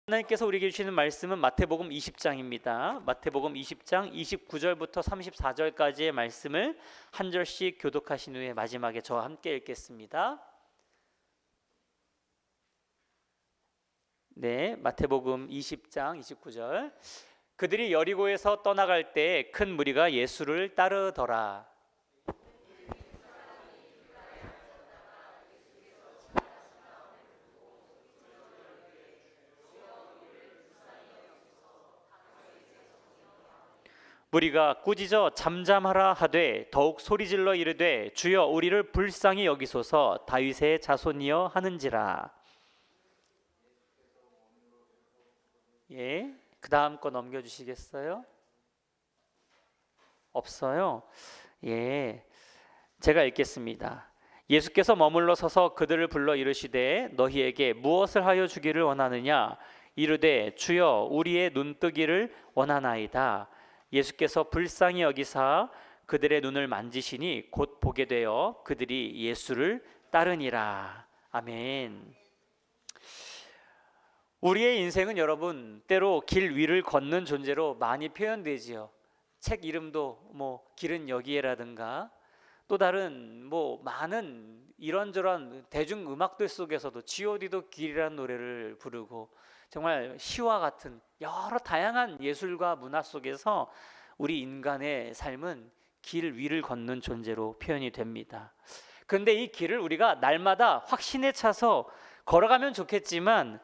하나님께서 우리에게 주시는 말씀은 마태복음 20장입니다. 마태복음 20장 29절부터 34절까지의 말씀을 한 절씩 교독하신 후에 마지막에 저와 함께 읽겠습니다. 네, 마태복음 20장 29절. 그들이 여리고에서 떠나갈 때 큰 무리가 예수를 따르더라. 무리가 꾸짖어 잠잠하라 하되 더욱 소리질러 이르되 주여 우리를 불쌍히 여기소서 다윗의 자손이여 하는지라. 예, 그 다음 거 넘겨주시겠어요? 없어요? 예, 제가 읽겠습니다. 예수께서 머물러 서서 그들을 불러 이르시되 너희에게 무엇을 하여 주기를 원하느냐? 이르되 주여 우리의 눈뜨기를 원하나이다. 예수께서 불쌍히 여기사 그들의 눈을 만지시니 곧 보게 되어 그들이 예수를 따르니라. 아멘. 우리의 인생은 여러분 때로 길 위를 걷는 존재로 많이 표현되지요. 책 이름도 길은 여기에라든가 또 다른 많은 이런저런 대중음악들 속에서도 G.O.D도 길이라는 노래를 부르고 정말 시와 같은 여러 다양한 예술과 문화 속에서 우리 인간의 삶은 길 위를 걷는 존재로 표현이 됩니다. 그런데 이 길을 우리가 날마다 확신에 차서 걸어가면 좋겠지만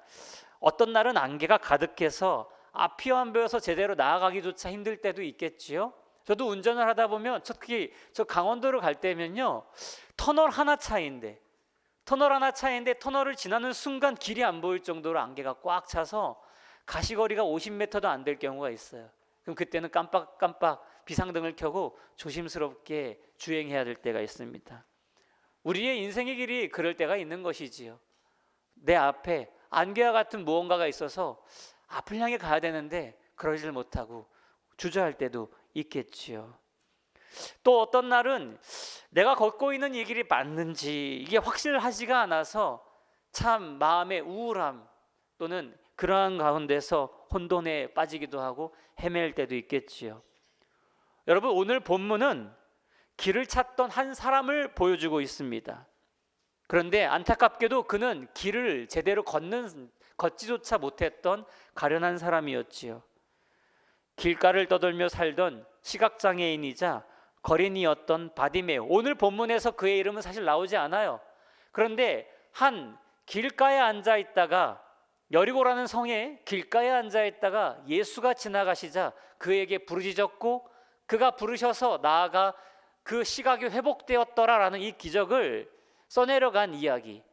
어떤 날은 안개가 가득해서 앞이 안 보여서 제대로 나아가기조차 힘들 때도 있겠지요. 저도 운전을 하다 보면 특히 저 강원도로 갈 때면요 터널 하나 차이인데 터널을 지나는 순간 길이 안 보일 정도로 안개가 꽉 차서 가시거리가 50m도 안 될 경우가 있어요. 그럼 그때는 깜빡깜빡 비상등을 켜고 조심스럽게 주행해야 될 때가 있습니다. 우리의 인생의 길이 그럴 때가 있는 것이지요. 내 앞에 안개와 같은 무언가가 있어서 앞을 향해 가야 되는데 그러질 못하고 주저할 때도 있겠지요. 또 어떤 날은 내가 걷고 있는 이 길이 맞는지 이게 확실하지가 않아서 참 마음의 우울함 또는 그러한 가운데서 혼돈에 빠지기도 하고 헤맬 때도 있겠지요. 여러분, 오늘 본문은 길을 찾던 한 사람을 보여주고 있습니다. 그런데 안타깝게도 그는 길을 제대로 걷지조차 못했던 가련한 사람이었지요. 길가를 떠돌며 살던 시각장애인이자 거린이었던 바디메오. 오늘 본문에서 그의 이름은 사실 나오지 않아요. 그런데 한 길가에 앉아 있다가 여리고라는 성에 길가에 앉아 있다가 예수가 지나가시자 그에게 부르짖었고 그가 부르셔서 나아가 그 시각이 회복되었더라라는 이 기적을 써내려간 이야기.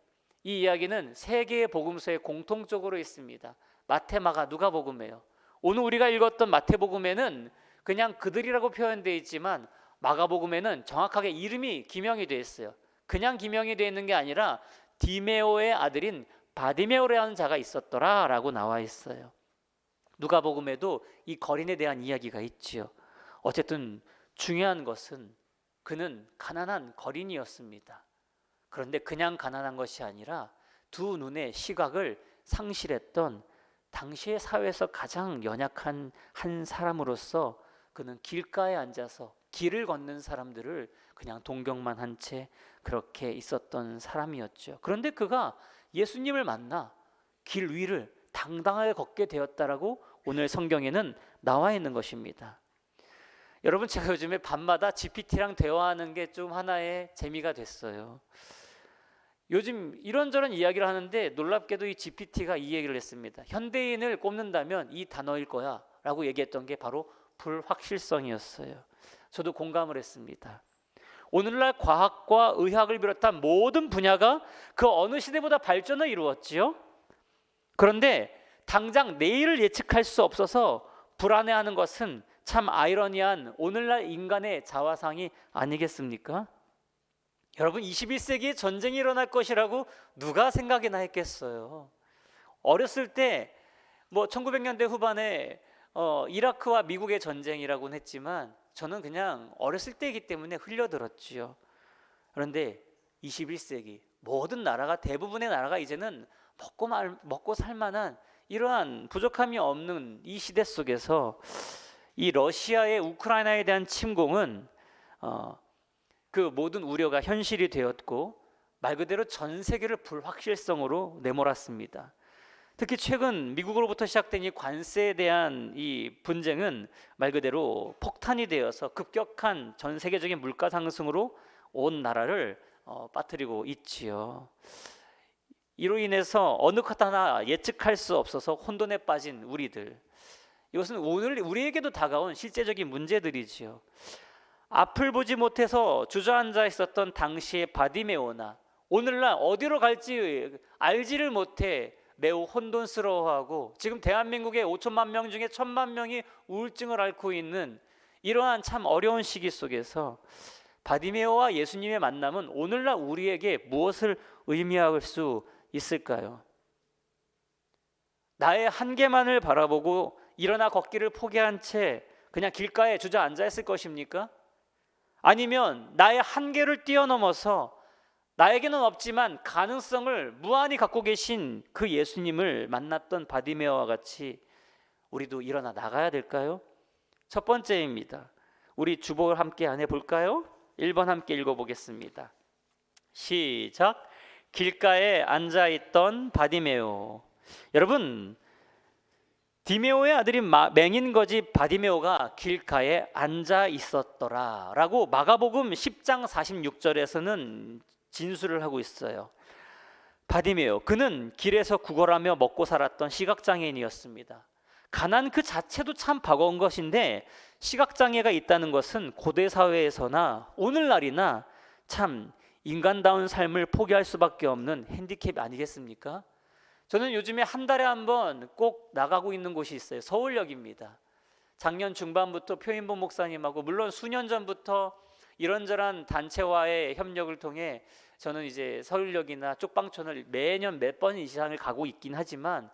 이 이야기는 세 개의 복음서에 공통적으로 있습니다. 마태, 마가, 누가복음이에요. 오늘 우리가 읽었던 마태복음에는 그냥 그들이라고 표현되어 있지만 마가복음에는 정확하게 이름이 기명이 되어 있어요. 그냥 기명이 되어 있는 게 아니라 디메오의 아들인 바디메오라는 자가 있었더라 라고 나와 있어요. 누가복음에도 이 거린에 대한 이야기가 있지요. 어쨌든 중요한 것은 그는 가난한 거린이었습니다. 그런데 그냥 가난한 것이 아니라 두 눈의 시각을 상실했던 당시의 사회에서 가장 연약한 한 사람으로서 그는 길가에 앉아서 길을 걷는 사람들을 그냥 동경만 한 채 그렇게 있었던 사람이었죠. 그런데 그가 예수님을 만나 길 위를 당당하게 걷게 되었다라고 오늘 성경에는 나와 있는 것입니다. 여러분, 제가 요즘에 밤마다 GPT랑 대화하는 게 좀 하나의 재미가 됐어요. 요즘 이런저런 이야기를 하는데 놀랍게도 이 GPT가 이 얘기를 했습니다. 현대인을 꼽는다면 이 단어일 거야 라고 얘기했던 게 바로 불확실성이었어요. 저도 공감을 했습니다. 오늘날 과학과 의학을 비롯한 모든 분야가 그 어느 시대보다 발전을 이루었지요. 그런데 당장 내일을 예측할 수 없어서 불안해하는 것은 참 아이러니한 오늘날 인간의 자화상이 아니겠습니까? 여러분, 21세기에 전쟁이 일어날 것이라고 누가 생각이나 했겠어요. 어렸을 때 1900년대 후반에 이라크와 미국의 전쟁이라고는 했지만 저는 그냥 어렸을 때이기 때문에 흘려들었지요. 그런데 21세기 모든 나라가 대부분의 나라가 이제는 먹고 살만한 이러한 부족함이 없는 이 시대 속에서 이 러시아의 우크라이나에 대한 침공은 그 모든 우려가 현실이 되었고 말 그대로 전 세계를 불확실성으로 내몰았습니다. 특히 최근 미국으로부터 시작된 이 관세에 대한 이 분쟁은 말 그대로 폭탄이 되어서 급격한 전 세계적인 물가 상승으로 온 나라를 빠뜨리고 있지요. 이로 인해서 어느 것 하나 예측할 수 없어서 혼돈에 빠진 우리들, 이것은 오늘 우리에게도 다가온 실제적인 문제들이지요. 앞을 보지 못해서 주저앉아 있었던 당시의 바디메오나 오늘날 어디로 갈지 알지를 못해 매우 혼돈스러워하고 지금 대한민국의 5천만 명 중에 1,000만 명이 우울증을 앓고 있는 이러한 참 어려운 시기 속에서 바디메오와 예수님의 만남은 오늘날 우리에게 무엇을 의미할 수 있을까요? 나의 한계만을 바라보고 일어나 걷기를 포기한 채 그냥 길가에 주저앉아 있을 것입니까? 아니면 나의 한계를 뛰어넘어서 나에게는 없지만 가능성을 무한히 갖고 계신 그 예수님을 만났던 바디메오와 같이 우리도 일어나 나가야 될까요? 첫 번째입니다. 우리 주복을 함께 안 해볼까요? 1번 함께 읽어보겠습니다. 시작. 길가에 앉아있던 바디메오. 여러분, 디메오의 아들인 맹인거지 바디메오가 길가에 앉아 있었더라 라고 마가복음 10장 46절에서는 진술을 하고 있어요. 바디메오, 그는 길에서 구걸하며 먹고 살았던 시각장애인이었습니다. 가난 그 자체도 참 버거운 것인데 시각장애가 있다는 것은 고대 사회에서나 오늘날이나 참 인간다운 삶을 포기할 수밖에 없는 핸디캡 아니겠습니까? 저는 요즘에 한 달에 한 번 꼭 나가고 있는 곳이 있어요. 서울역입니다. 작년 중반부터 표인보 목사님하고 물론 수년 전부터 이런저런 단체와의 협력을 통해 저는 이제 서울역이나 쪽방촌을 매년 몇 번 이상을 가고 있긴 하지만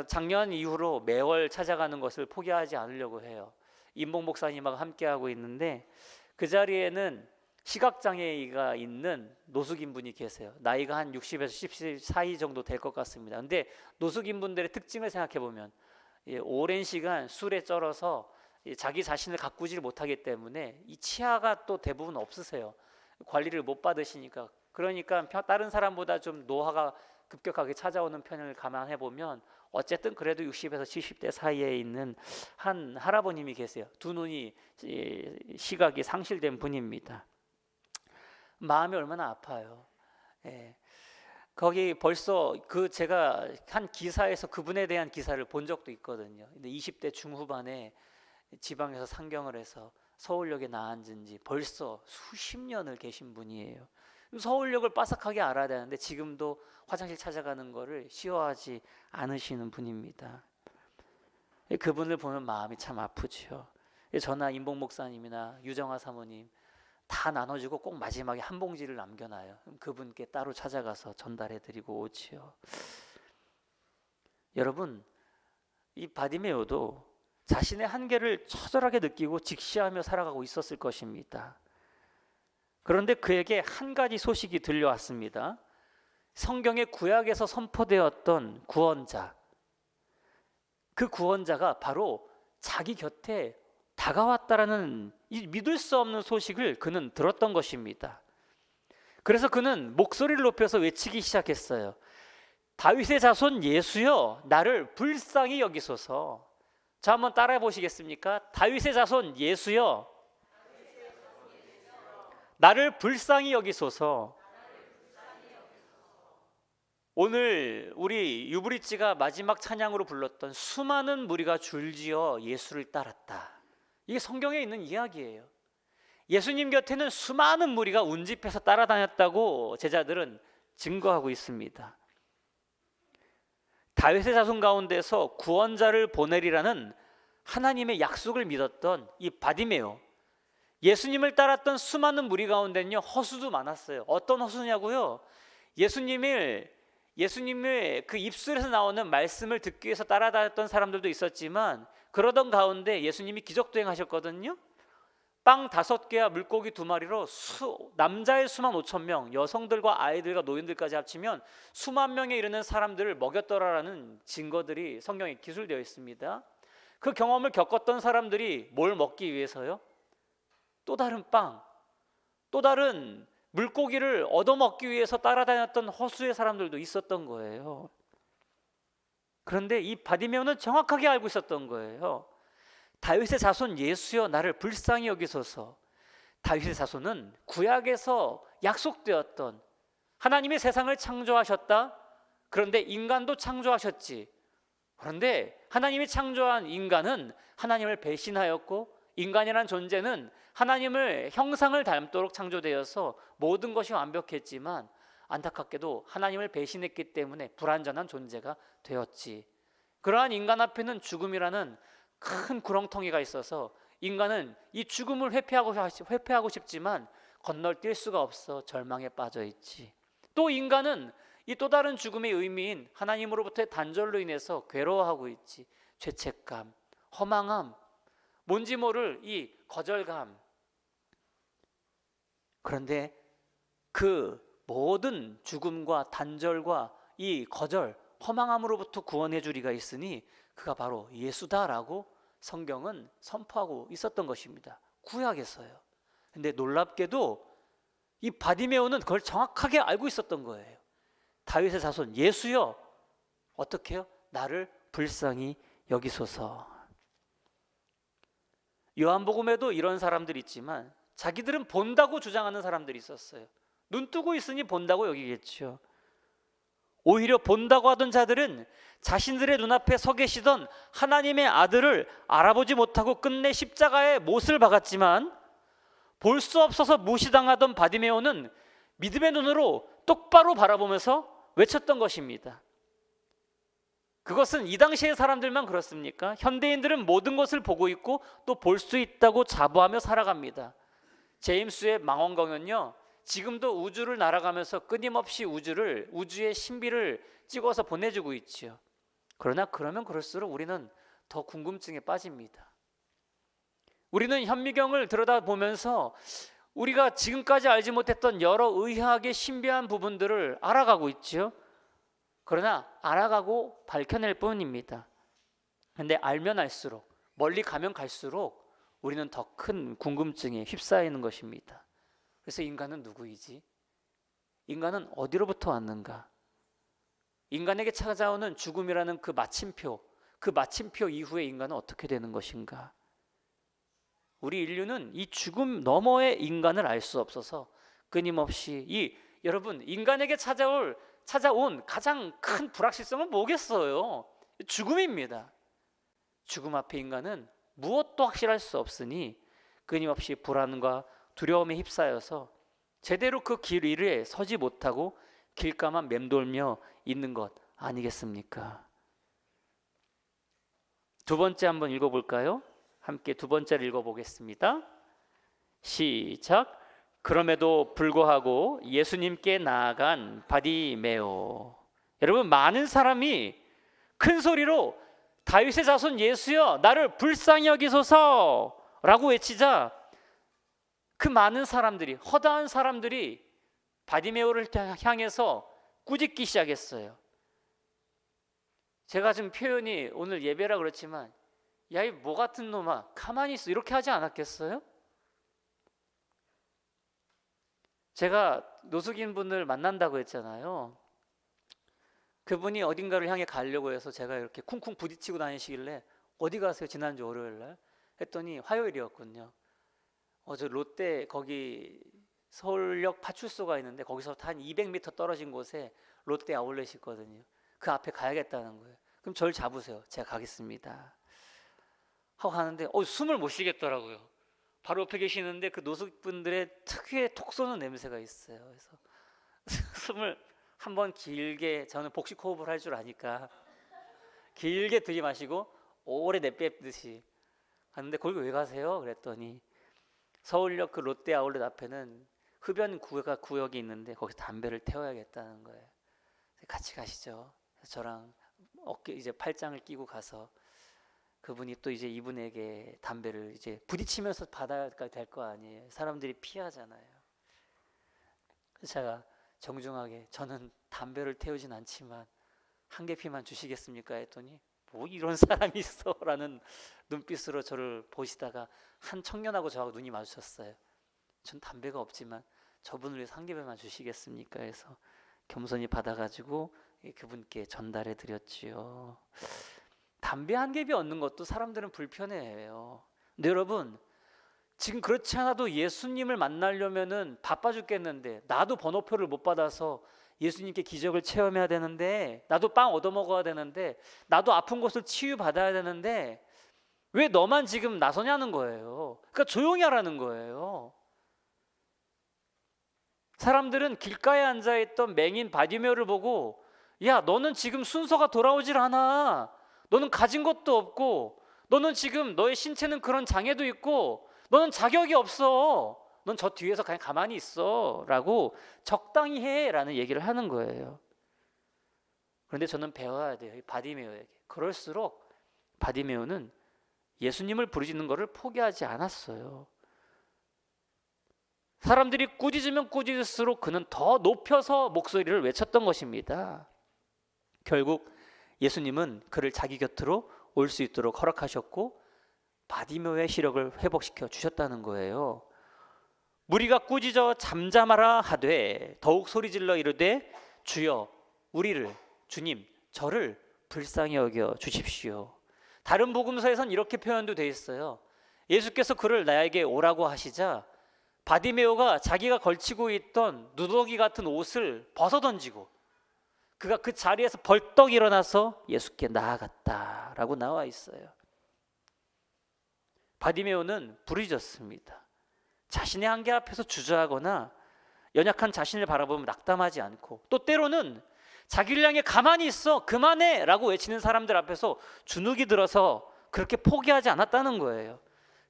작년 이후로 매월 찾아가는 것을 포기하지 않으려고 해요. 임봉 목사님하고 함께하고 있는데 그 자리에는 시각장애가 있는 노숙인 분이 계세요. 나이가 한 60에서 70 사이 정도 될 것 같습니다. 근데 노숙인 분들의 특징을 생각해 보면 오랜 시간 술에 쩔어서 자기 자신을 가꾸질 못하기 때문에 이 치아가 또 대부분 없으세요. 관리를 못 받으시니까. 그러니까 다른 사람보다 좀 노화가 급격하게 찾아오는 편을 감안해 보면 어쨌든 그래도 60에서 70대 사이에 있는 한 할아버님이 계세요. 두 눈이 시각이 상실된 분입니다. 마음이 얼마나 아파요. 거기 벌써 제가 한 기사에서 그분에 대한 기사를 본 적도 있거든요. 근데 20대 중후반에 지방에서 상경을 해서 서울역에 나앉은 지 벌써 수십 년을 계신 분이에요. 서울역을 빠삭하게 알아야 되는데 지금도 화장실 찾아가는 거를 쉬워하지 않으시는 분입니다. 그분을 보면 마음이 참 아프죠. 저나 임봉 목사님이나 유정아 사모님 다 나눠주고 꼭 마지막에 한 봉지를 남겨놔요. 그분께 따로 찾아가서 전달해드리고 오지요. 여러분, 이 바디메오도 자신의 한계를 처절하게 느끼고 직시하며 살아가고 있었을 것입니다. 그런데 그에게 한 가지 소식이 들려왔습니다. 성경의 구약에서 선포되었던 구원자, 그 구원자가 바로 자기 곁에 다가왔다라는 이 믿을 수 없는 소식을 그는 들었던 것입니다. 그래서 그는 목소리를 높여서 외치기 시작했어요. 다윗의 자손 예수여, 나를 불쌍히 여기소서. 자, 한번 따라해 보시겠습니까? 다윗의 자손 예수여, 나를 불쌍히 여기소서. 오늘 우리 유브리지가 마지막 찬양으로 불렀던 수많은 무리가 줄지어 예수를 따랐다. 이게 성경에 있는 이야기예요. 예수님 곁에는 수많은 무리가 운집해서 따라다녔다고 제자들은 증거하고 있습니다. 다윗의 자손 가운데서 구원자를 보내리라는 하나님의 약속을 믿었던 이 바디메오, 예수님을 따랐던 수많은 무리 가운데는요 허수도 많았어요. 어떤 허수냐고요? 예수님의 그 입술에서 나오는 말씀을 듣기 위해서 따라다녔던 사람들도 있었지만 그러던 가운데 예수님이 기적도 행하셨거든요. 빵 5개와 물고기 2마리로 남자의 수만 5천 명, 여성들과 아이들과 노인들까지 합치면 수만 명에 이르는 사람들을 먹였더라라는 증거들이 성경에 기술되어 있습니다. 그 경험을 겪었던 사람들이 뭘 먹기 위해서요? 또 다른 빵, 또 다른 물고기를 얻어먹기 위해서 따라다녔던 허수의 사람들도 있었던 거예요. 그런데 이 바디메오는 정확하게 알고 있었던 거예요. 다윗의 자손 예수여 나를 불쌍히 여기소서. 다윗의 자손은 구약에서 약속되었던, 하나님이 세상을 창조하셨다. 그런데 인간도 창조하셨지. 그런데 하나님이 창조한 인간은 하나님을 배신하였고, 인간이란 존재는 하나님을 형상을 닮도록 창조되어서 모든 것이 완벽했지만 안타깝게도 하나님을 배신했기 때문에 불완전한 존재가 되었지. 그러한 인간 앞에는 죽음이라는 큰 구렁텅이가 있어서 인간은 이 죽음을 회피하고 싶지만 건널뛸 수가 없어 절망에 빠져 있지. 또 인간은 이 또 다른 죽음의 의미인 하나님으로부터의 단절로 인해서 괴로워하고 있지. 죄책감, 허망함, 뭔지 모를 이 거절감. 그런데 그 모든 죽음과 단절과 이 거절, 허망함으로부터 구원해 주리가 있으니 그가 바로 예수다라고 성경은 선포하고 있었던 것입니다. 구약에서요. 근데 놀랍게도 이 바디메오는 그걸 정확하게 알고 있었던 거예요. 다윗의 자손 예수여 어떻게 해요? 나를 불쌍히 여기소서. 요한복음에도 이런 사람들이 있지만 자기들은 본다고 주장하는 사람들이 있었어요. 눈 뜨고 있으니 본다고 여기겠죠. 오히려 본다고 하던 자들은 자신들의 눈앞에 서 계시던 하나님의 아들을 알아보지 못하고 끝내 십자가에 못을 박았지만 볼 수 없어서 무시당하던 바디메오는 믿음의 눈으로 똑바로 바라보면서 외쳤던 것입니다. 그것은 이 당시의 사람들만 그렇습니까? 현대인들은 모든 것을 보고 있고 또 볼 수 있다고 자부하며 살아갑니다. 제임스의 망원경은요, 지금도 우주를 날아가면서 끊임없이 우주의 신비를 찍어서 보내주고 있지요. 그러나 그러면 그럴수록 우리는 더 궁금증에 빠집니다. 우리는 현미경을 들여다보면서 우리가 지금까지 알지 못했던 여러 의학의 신비한 부분들을 알아가고 있죠. 그러나 알아가고 밝혀낼 뿐입니다. 그런데 알면 알수록, 멀리 가면 갈수록 우리는 더 큰 궁금증에 휩싸이는 것입니다. 그래서 인간은 누구이지? 인간은 어디로부터 왔는가? 인간에게 찾아오는 죽음이라는 그 마침표 이후에 인간은 어떻게 되는 것인가? 우리 인류는 이 죽음 너머의 인간을 알 수 없어서 끊임없이 여러분 인간에게 찾아온 가장 큰 불확실성은 뭐겠어요? 죽음입니다. 죽음 앞에 인간은 무엇도 확실할 수 없으니 끊임없이 불안과 두려움에 휩싸여서 제대로 그 길 위에 서지 못하고 길가만 맴돌며 있는 것 아니겠습니까? 두 번째 한번 읽어볼까요? 함께 두 번째를 읽어보겠습니다. 시작. 그럼에도 불구하고 예수님께 나아간 바디메오. 여러분, 많은 사람이 큰 소리로 다윗의 자손 예수여 나를 불쌍히 여기소서 라고 외치자 그 많은 사람들이, 허다한 사람들이 바디메오를 향해서 꾸짖기 시작했어요. 제가 지금 표현이 오늘 예배라 그렇지만 야 이 뭐 같은 놈아 가만히 있어 이렇게 하지 않았겠어요? 제가 노숙인 분을 만난다고 했잖아요. 그분이 어딘가를 향해 가려고 해서 제가 이렇게 쿵쿵 부딪히고 다니시길래 어디 가세요? 지난주 월요일날 했더니 화요일이었군요. 저 롯데 거기 서울역 파출소가 있는데 거기서부터 한 200m 떨어진 곳에 롯데 아울렛이 있거든요. 그 앞에 가야겠다는 거예요. 그럼 저를 잡으세요. 제가 가겠습니다 하고 가는데 숨을 못 쉬겠더라고요. 바로 옆에 계시는데 그 노숙분들의 특유의 톡 쏘는 냄새가 있어요. 그래서 숨을 한번 길게, 저는 복식 호흡을 할 줄 아니까 길게 들이마시고 오래 내뱉듯이 갔는데 거기 왜 가세요? 그랬더니 서울역 그 롯데 아울렛 앞에는 흡연 구역이 있는데 거기서 담배를 태워야겠다는 거예요. 같이 가시죠. 저랑 어깨 이제 팔짱을 끼고 가서 그분이 또 이제 이분에게 담배를 이제 부딪히면서 받아야 될 거 아니에요. 사람들이 피하잖아요. 그래서 제가 정중하게 저는 담배를 태우진 않지만 한 개 피만 주시겠습니까? 했더니 뭐 이런 사람이 있어 라는 눈빛으로 저를 보시다가 한 청년하고 저하고 눈이 마주쳤어요. 전 담배가 없지만 저분을 위해서 한 개만 주시겠습니까? 해서 겸손히 받아가지고 그분께 전달해 드렸지요. 담배 한 개비 얻는 것도 사람들은 불편해해요. 근데 여러분, 지금 그렇지 않아도 예수님을 만나려면은 바빠 죽겠는데, 나도 번호표를 못 받아서 예수님께 기적을 체험해야 되는데, 나도 빵 얻어 먹어야 되는데, 나도 아픈 곳을 치유받아야 되는데 왜 너만 지금 나서냐는 거예요. 그러니까 조용히 하라는 거예요. 사람들은 길가에 앉아있던 맹인 바디메오를 보고, 야, 너는 지금 순서가 돌아오질 않아. 너는 가진 것도 없고, 너는 지금 너의 신체는 그런 장애도 있고, 너는 자격이 없어. 넌 저 뒤에서 그냥 가만히 있어 라고 적당히 해 라는 얘기를 하는 거예요. 그런데 저는 배워야 돼요, 이 바디메오에게. 그럴수록 바디메오는 예수님을 부르짖는 것을 포기하지 않았어요. 사람들이 꾸짖으면 꾸짖을수록 그는 더 높여서 목소리를 외쳤던 것입니다. 결국 예수님은 그를 자기 곁으로 올 수 있도록 허락하셨고 바디메오의 시력을 회복시켜 주셨다는 거예요. 무리가 꾸짖어 잠잠하라 하되 더욱 소리질러 이르되 주여 우리를, 주님 저를 불쌍히 여겨 주십시오. 다른 복음서에선 이렇게 표현도 되어 있어요. 예수께서 그를 나에게 오라고 하시자 바디메오가 자기가 걸치고 있던 누더기 같은 옷을 벗어던지고 그가 그 자리에서 벌떡 일어나서 예수께 나아갔다라고 나와 있어요. 바디메오는 부르짖었습니다. 자신의 한계 앞에서 주저하거나 연약한 자신을 바라보며 낙담하지 않고, 또 때로는 자기를 향해 가만히 있어 그만해 라고 외치는 사람들 앞에서 주눅이 들어서 그렇게 포기하지 않았다는 거예요.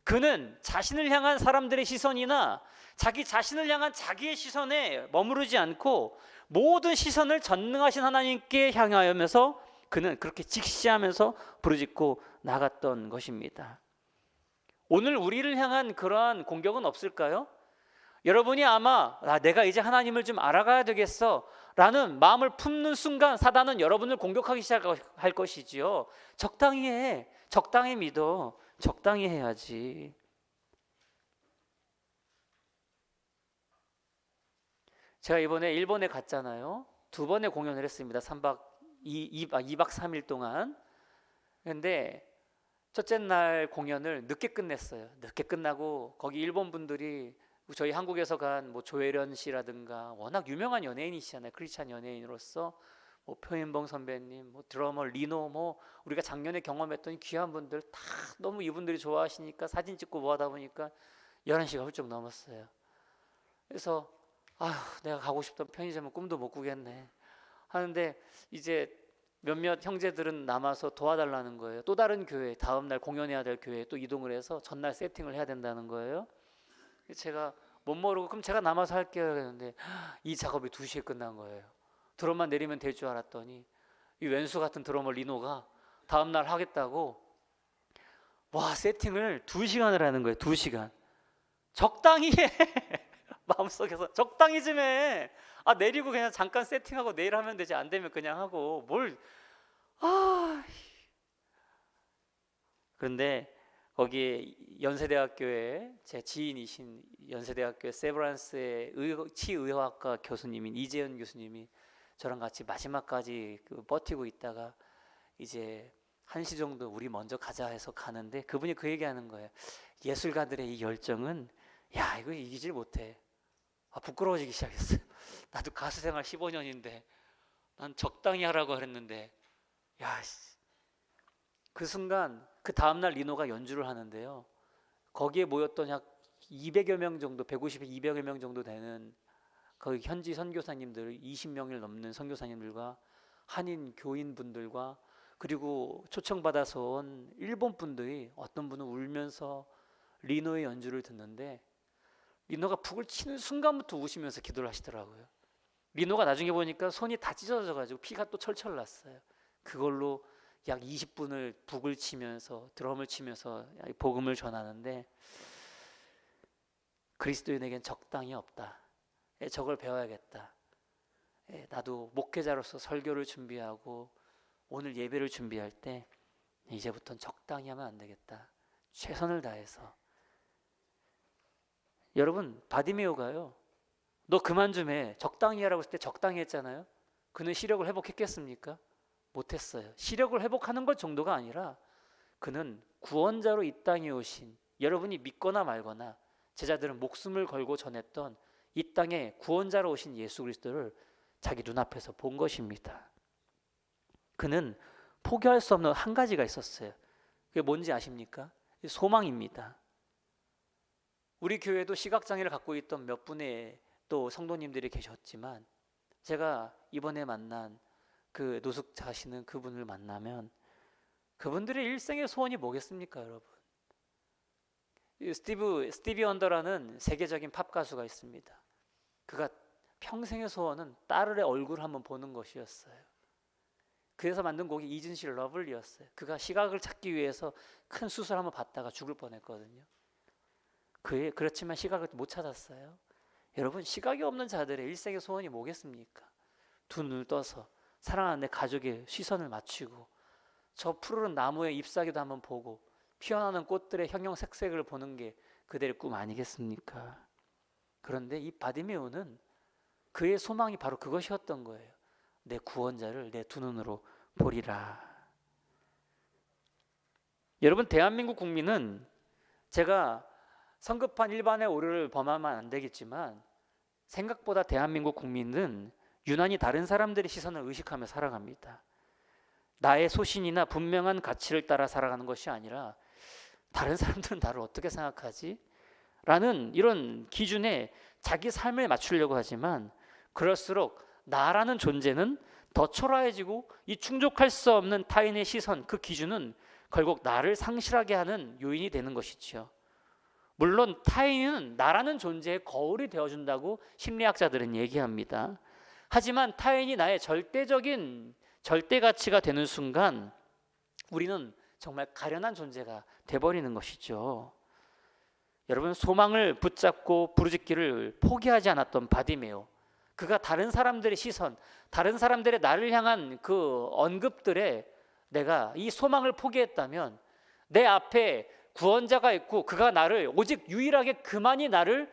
그는 자신을 향한 사람들의 시선이나 자기 자신을 향한 자기의 시선에 머무르지 않고 모든 시선을 전능하신 하나님께 향하여면서 그는 그렇게 직시하면서 부르짖고 나갔던 것입니다. 오늘 우리를 향한 그러한 공격은 없을까요? 여러분이 아마 내가 이제 하나님을 좀 알아가야 되겠어 라는 마음을 품는 순간 사단은 여러분을 공격하기 시작할 것이지요. 적당히 해, 적당히 믿어, 적당히 해야지. 제가 이번에 일본에 갔잖아요. 2번의 공연을 했습니다. 2박 3일 동안. 근데 첫째 날 공연을 늦게 끝냈어요. 늦게 끝나고 거기 일본 분들이 저희 한국에서 간 뭐 조혜련 씨라든가 워낙 유명한 연예인이시잖아요. 크리스찬 연예인으로서 뭐 표인봉 선배님, 뭐 드러머 리노, 뭐 우리가 작년에 경험했던 귀한 분들 다 너무 이분들이 좋아하시니까 사진 찍고 뭐 하다 보니까 11시가 훌쩍 넘었어요. 그래서 내가 가고 싶던 편의점은 꿈도 못 꾸겠네 하는데 이제 몇몇 형제들은 남아서 도와달라는 거예요. 또 다른 교회, 다음날 공연해야 될 교회에 또 이동을 해서 전날 세팅을 해야 된다는 거예요. 제가 못 모르고 그럼 제가 남아서 할게요 했는데 이 작업이 2시에 끝난 거예요. 드럼만 내리면 될 줄 알았더니 이 왼수 같은 드러머 리노가 다음날 하겠다고 세팅을 2시간을 하는 거예요. 2시간. 적당히 해. 마음속에서 적당히 좀 해. 내리고 그냥 잠깐 세팅하고 내일 하면 되지, 안 되면 그냥 하고 그런데 거기에 연세대학교에 제 지인이신 연세대학교 세브란스의 치의학과 교수님인 이재현 교수님이 저랑 같이 마지막까지 버티고 있다가 이제 1시 정도 우리 먼저 가자 해서 가는데 그분이 그 얘기하는 거예요. 예술가들의 이 열정은 이거 이기질 못해. 부끄러워지기 시작했어요. 나도 가수 생활 15년인데 난 적당히 하라고 그랬는데 그 순간 그 다음날 리노가 연주를 하는데요. 거기에 모였던 약 200여 명 정도, 150에 200여 명 정도 되는 거기 현지 선교사님들, 20명을 넘는 선교사님들과 한인 교인분들과 그리고 초청받아서 온 일본 분들이 어떤 분은 울면서 리노의 연주를 듣는데 리노가 북을 치는 순간부터 우시면서 기도를 하시더라고요. 리노가 나중에 보니까 손이 다 찢어져가지고 피가 또 철철 났어요. 그걸로 약 20분을 북을 치면서 드럼을 치면서 복음을 전하는데 그리스도인에겐 적당히 없다. 저걸 배워야겠다. 나도 목회자로서 설교를 준비하고 오늘 예배를 준비할 때 이제부터는 적당히 하면 안 되겠다. 최선을 다해서. 여러분, 바디메오가요, 너 그만 좀 해, 적당히 하라고 했을 때 적당히 했잖아요. 그는 시력을 회복했겠습니까? 못했어요. 시력을 회복하는 것 정도가 아니라 그는 구원자로 이 땅에 오신, 여러분이 믿거나 말거나 제자들은 목숨을 걸고 전했던 이 땅에 구원자로 오신 예수 그리스도를 자기 눈앞에서 본 것입니다. 그는 포기할 수 없는 한 가지가 있었어요. 그게 뭔지 아십니까? 소망입니다. 우리 교회도 시각장애를 갖고 있던 몇 분의 또 성도님들이 계셨지만 제가 이번에 만난 그 노숙자시는 그분을 만나면 그분들의 일생의 소원이 뭐겠습니까, 여러분? 스티비 원더라는 세계적인 팝 가수가 있습니다. 그가 평생의 소원은 딸의 얼굴을 한번 보는 것이었어요. 그래서 만든 곡이 이진실 러블리였어요. 그가 시각을 찾기 위해서 큰 수술 한번 받다가 죽을 뻔했거든요. 그렇지만 시각을 못 찾았어요. 여러분, 시각이 없는 자들의 일생의 소원이 뭐겠습니까? 두 눈을 떠서 사랑하는 내 가족의 시선을 맞추고 저 푸르른 나무의 잎사귀도 한번 보고 피어나는 꽃들의 형형색색을 보는 게 그들의 꿈 아니겠습니까? 그런데 이 바디메오는 그의 소망이 바로 그것이었던 거예요. 내 구원자를 내 두 눈으로 보리라. 여러분, 대한민국 국민은 제가 성급한 일반의 오류를 범하면 안 되겠지만 생각보다 대한민국 국민은 유난히 다른 사람들의 시선을 의식하며 살아갑니다. 나의 소신이나 분명한 가치를 따라 살아가는 것이 아니라 다른 사람들은 나를 어떻게 생각하지? 라는 이런 기준에 자기 삶을 맞추려고 하지만 그럴수록 나라는 존재는 더 초라해지고 이 충족할 수 없는 타인의 시선, 그 기준은 결국 나를 상실하게 하는 요인이 되는 것이지요. 물론 타인은 나라는 존재의 거울이 되어준다고 심리학자들은 얘기합니다. 하지만 타인이 나의 절대적인 절대 가치가 되는 순간 우리는 정말 가련한 존재가 돼버리는 것이죠. 여러분, 소망을 붙잡고 부르짖기를 포기하지 않았던 바디메오, 그가 다른 사람들의 시선, 다른 사람들의 나를 향한 그 언급들에 내가 이 소망을 포기했다면 내 앞에 구원자가 있고 그가 나를 오직 유일하게 그만이 나를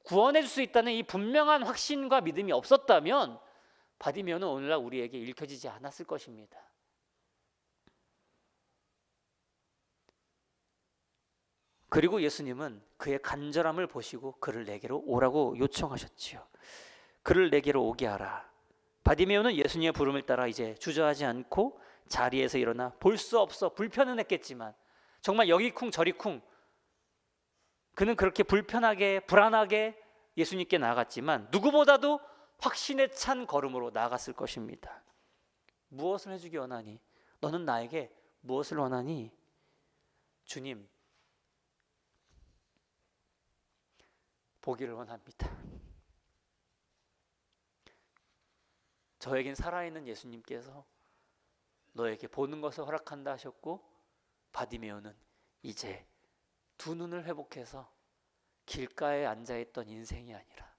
구원해 줄 수 있다는 이 분명한 확신과 믿음이 없었다면 바디메오는 오늘날 우리에게 읽혀지지 않았을 것입니다. 그리고 예수님은 그의 간절함을 보시고 그를 내게로 오라고 요청하셨지요. 그를 내게로 오게 하라. 바디메오는 예수님의 부름을 따라 이제 주저하지 않고 자리에서 일어나 볼 수 없어 불편은 했겠지만 정말 여기 쿵 저리 쿵 그는 그렇게 불편하게 불안하게 예수님께 나아갔지만 누구보다도 확신에 찬 걸음으로 나아갔을 것입니다. 무엇을 해주기 원하니? 너는 나에게 무엇을 원하니? 주님, 보기를 원합니다. 저에겐 살아있는 예수님께서 너에게 보는 것을 허락한다 하셨고 바디메오는 이제 두 눈을 회복해서 길가에 앉아있던 인생이 아니라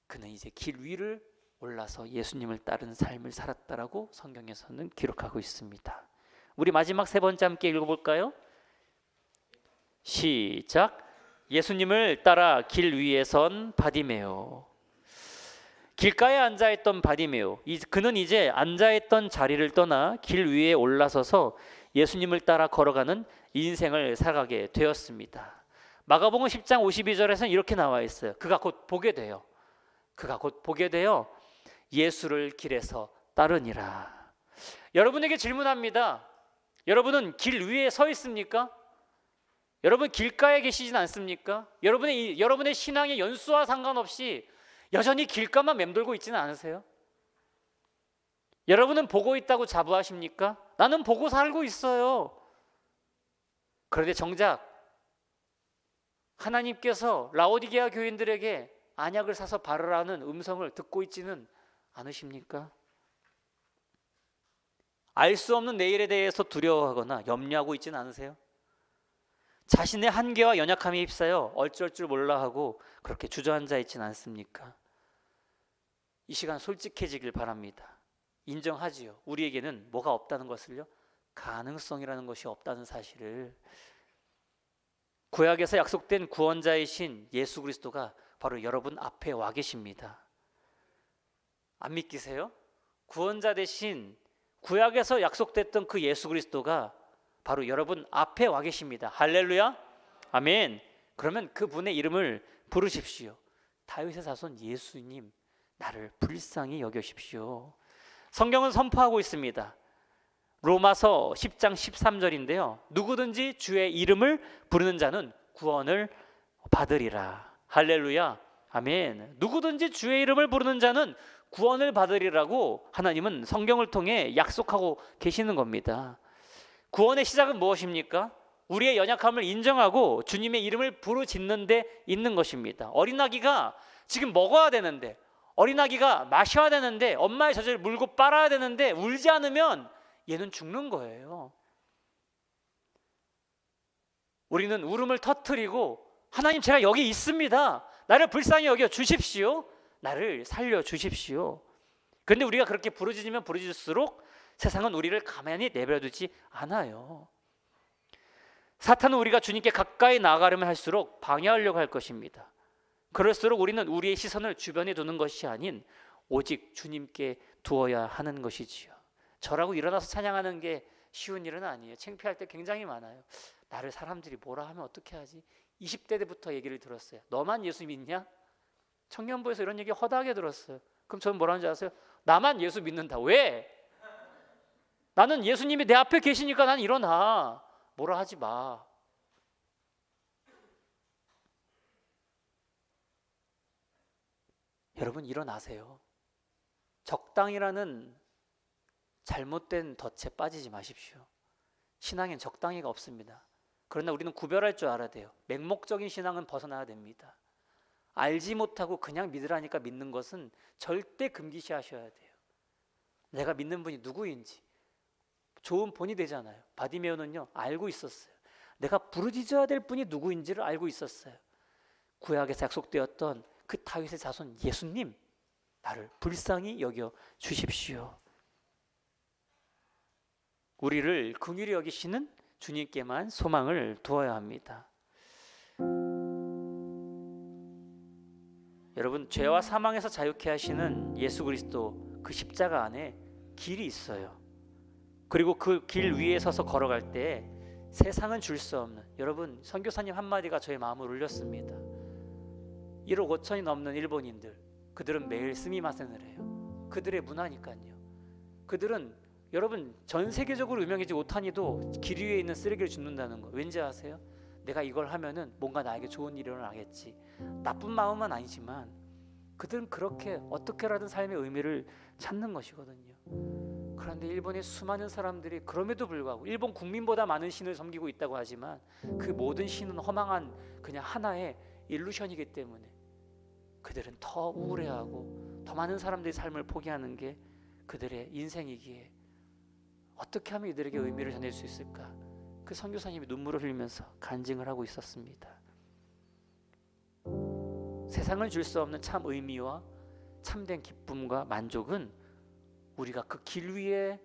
그는 이제 길 위를 올라서 예수님을 따른 삶을 살았다라고 성경에서는 기록하고 있습니다. 우리 마지막 세 번째 함께 읽어볼까요? 시작. 예수님을 따라 길 위에 선 바디메오. 길가에 앉아있던 바디메오, 그는 이제 앉아있던 자리를 떠나 길 위에 올라서서 예수님을 따라 걸어가는 인생을 살아가게 되었습니다. 마가복음 10장 52절에서는 이렇게 나와 있어요. 그가 곧 보게 되어 예수를 길에서 따르니라. 여러분에게 질문합니다. 여러분은 길 위에 서 있습니까? 여러분 길가에 계시진 않습니까? 여러분의 신앙의 연수와 상관없이 여전히 길가만 맴돌고 있지는 않으세요? 여러분은 보고 있다고 자부하십니까? 나는 보고 살고 있어요. 그런데 정작 하나님께서 라오디게아 교인들에게 안약을 사서 바르라는 음성을 듣고 있지는 않으십니까? 알 수 없는 내일에 대해서 두려워하거나 염려하고 있지는 않으세요? 자신의 한계와 연약함에 휩싸여 어쩔 줄 몰라 하고 그렇게 주저앉아 있지는 않습니까? 이 시간 솔직해지길 바랍니다. 인정하지요. 우리에게는 뭐가 없다는 것을요? 가능성이라는 것이 없다는 사실을. 구약에서 약속된 구원자이신 예수 그리스도가 바로 여러분 앞에 와 계십니다. 안 믿기세요? 구원자 대신 구약에서 약속됐던 그 예수 그리스도가 바로 여러분 앞에 와 계십니다. 할렐루야. 아멘. 그러면 그분의 이름을 부르십시오. 다윗의 자손 예수님, 나를 불쌍히 여겨십시오. 성경은 선포하고 있습니다. 로마서 10장 13절인데요. 누구든지 주의 이름을 부르는 자는 구원을 받으리라. 할렐루야. 아멘. 누구든지 주의 이름을 부르는 자는 구원을 받으리라고 하나님은 성경을 통해 약속하고 계시는 겁니다. 구원의 시작은 무엇입니까? 우리의 연약함을 인정하고 주님의 이름을 부르짖는 데 있는 것입니다. 어린아기가 지금 먹어야 되는데, 어린아기가 마셔야 되는데, 엄마의 젖을 물고 빨아야 되는데 울지 않으면 얘는 죽는 거예요. 우리는 울음을 터뜨리고 하나님, 제가 여기 있습니다. 나를 불쌍히 여겨 주십시오. 나를 살려 주십시오. 그런데 우리가 그렇게 부르짖으면 부르짖을수록 세상은 우리를 가만히 내버려두지 않아요. 사탄은 우리가 주님께 가까이 나아가려면 할수록 방해하려고 할 것입니다. 그럴수록 우리는 우리의 시선을 주변에 두는 것이 아닌 오직 주님께 두어야 하는 것이지요. 저라고 일어나서 찬양하는 게 쉬운 일은 아니에요. 창피할 때 굉장히 많아요. 나를 사람들이 뭐라 하면 어떻게 하지? 20대 때부터 얘기를 들었어요. 너만 예수 믿냐? 청년부에서 이런 얘기 허다하게 들었어요. 그럼 저는 뭐라는지 아세요? 나만 예수 믿는다. 왜? 나는 예수님이 내 앞에 계시니까 난 일어나. 뭐라 하지 마. 여러분, 일어나세요. 적당이라는 잘못된 덫에 빠지지 마십시오. 신앙엔 적당히가 없습니다. 그러나 우리는 구별할 줄 알아야 돼요. 맹목적인 신앙은 벗어나야 됩니다. 알지 못하고 그냥 믿으라니까 믿는 것은 절대 금기시하셔야 돼요. 내가 믿는 분이 누구인지 좋은 본이 되잖아요. 바디메오는요, 알고 있었어요. 내가 부르짖어야 될 분이 누구인지를 알고 있었어요. 구약에서 약속되었던 그 다윗의 자손 예수님, 나를 불쌍히 여겨 주십시오. 우리를 긍휼히 여기시는 주님께만 소망을 두어야 합니다. 여러분, 죄와 사망에서 자유케 하시는 예수 그리스도 그 십자가 안에 길이 있어요. 그리고 그 길 위에 서서 걸어갈 때 세상은 줄 수 없는, 여러분, 선교사님 한마디가 저의 마음을 울렸습니다. 1억 5천이 넘는 일본인들, 그들은 매일 스미마센을 해요. 그들의 문화니까요. 그들은 여러분 전 세계적으로 유명해지지 못하니도 길 위에 있는 쓰레기를 줍는다는 거 왠지 아세요? 내가 이걸 하면은 뭔가 나에게 좋은 일이 일어나겠지. 나쁜 마음은 아니지만 그들은 그렇게 어떻게라든 삶의 의미를 찾는 것이거든요. 그런데 일본의 수많은 사람들이 그럼에도 불구하고 일본 국민보다 많은 신을 섬기고 있다고 하지만 그 모든 신은 허망한 그냥 하나의 일루션이기 때문에 그들은 더 우울해하고 더 많은 사람들의 삶을 포기하는 게 그들의 인생이기에 어떻게 하면 이들에게 의미를 전할 수 있을까? 그 선교사님이 눈물을 흘리면서 간증을 하고 있었습니다. 세상을 줄 수 없는 참 의미와 참된 기쁨과 만족은 우리가 그 길 위에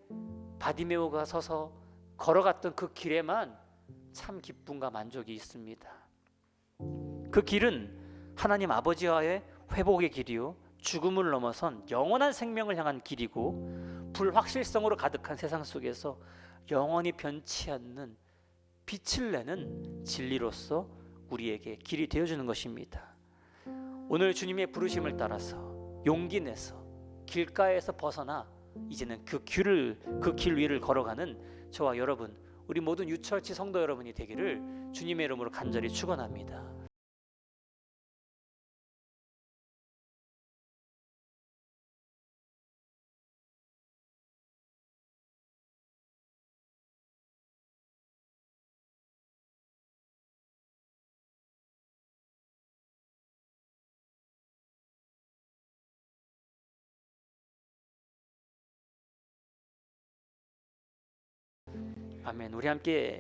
바디메오가 서서 걸어갔던 그 길에만 참 기쁨과 만족이 있습니다. 그 길은 하나님 아버지와의 회복의 길이요, 죽음을 넘어선 영원한 생명을 향한 길이고, 불확실성으로 가득한 세상 속에서 영원히 변치 않는 빛을 내는 진리로서 우리에게 길이 되어주는 것입니다. 오늘 주님의 부르심을 따라서 용기 내서 길가에서 벗어나 이제는 그 길 위를 걸어가는 저와 여러분, 우리 모든 유철치 성도 여러분이 되기를 주님의 이름으로 간절히 축원합니다. 아멘. 우리 함께